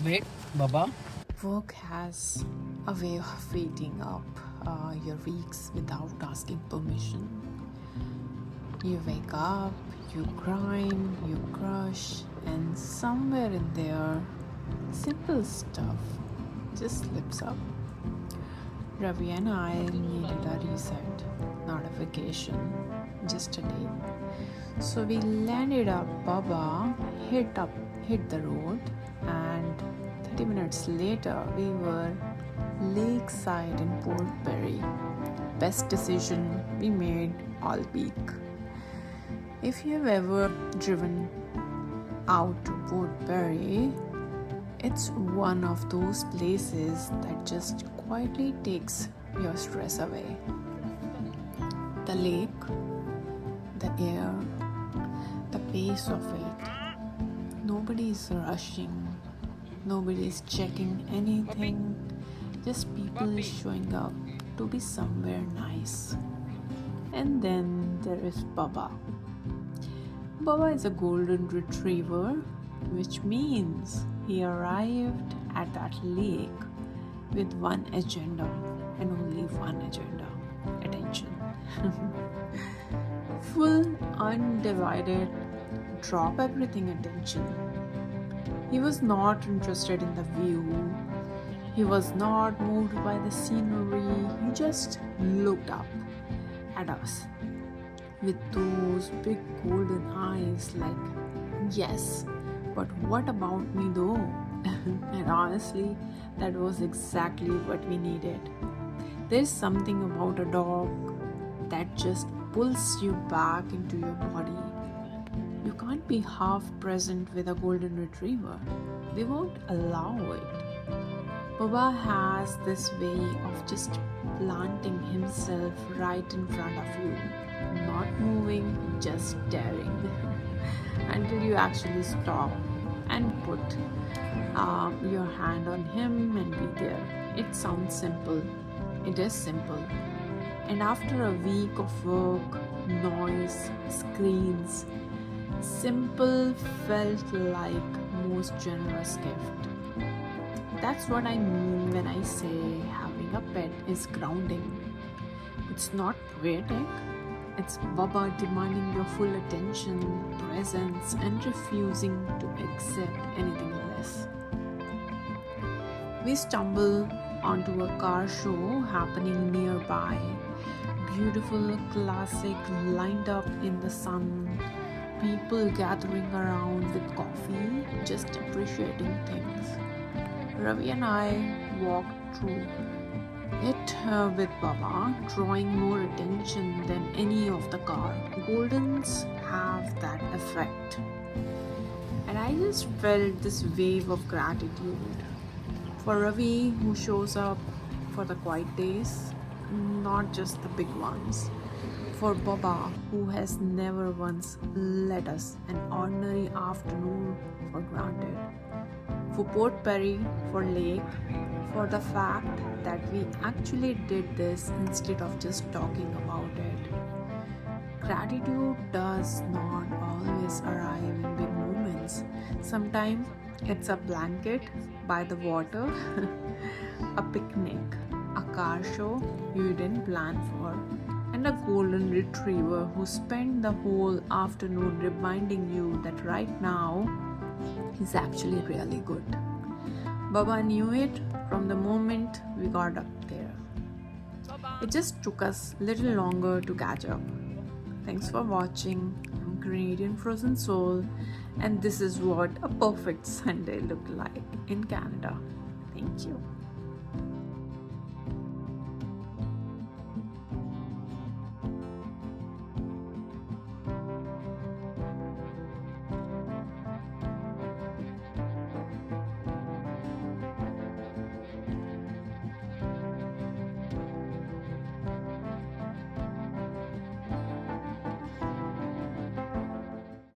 Wait, Bubba. Work has a way of eating up your weeks without asking permission. You wake up, you grind, you crush, and somewhere in there, simple stuff just slips up. Ravi and I needed a reset, not a vacation, just a day. So we landed up Bubba, hit the road, and 30 minutes later we were lakeside in Port Perry. Best decision we made all week. If you've ever driven out to Port Perry, it's one of those places that just quietly takes your stress away. The lake, the air, the pace of it. Nobody's rushing, nobody's checking anything, just people showing up to be somewhere nice. And then there is Bubba. Bubba is a golden retriever, which means he arrived at that lake with one agenda and only one agenda: attention. Full, undivided, drop everything attention. He was not interested in the view. He was not moved by the scenery. He just looked up at us with those big golden eyes like, yes, but what about me though? And honestly, that was exactly what we needed. There's something about a dog that just pulls you back into your body. You can't be half present with a golden retriever. They won't allow it. Bubba has this way of just planting himself right in front of you, not moving, just staring until you actually stop and put your hand on him and be there. It sounds simple. It is simple. And after a week of work, noise, screens, simple felt like most generous gift. That's what I mean when I say having a pet is grounding. It's not poetic. It's Bubba demanding your full attention, presence, and refusing to accept anything less. We stumble onto a car show happening nearby. Beautiful classic lined up in the sun. People gathering around with coffee, just appreciating things. Ravi and I walked through it with Baba, drawing more attention than any of the car. Goldens have that effect. And I just felt this wave of gratitude for Ravi, who shows up for the quiet days, not just the big ones. For Baba, who has never once let us an ordinary afternoon for granted. For Port Perry, for Lake, for the fact that we actually did this instead of just talking about it. Gratitude does not always arrive in big moments. Sometimes it's a blanket by the water, a picnic, a car show you didn't plan for, and a golden retriever who spent the whole afternoon reminding you that right now is actually really good. Baba knew it from the moment we got up there. It just took us a little longer to catch up. Thanks for watching. I'm Canadian Frozen Soul, and this is what a perfect Sunday looked like in Canada. Thank you.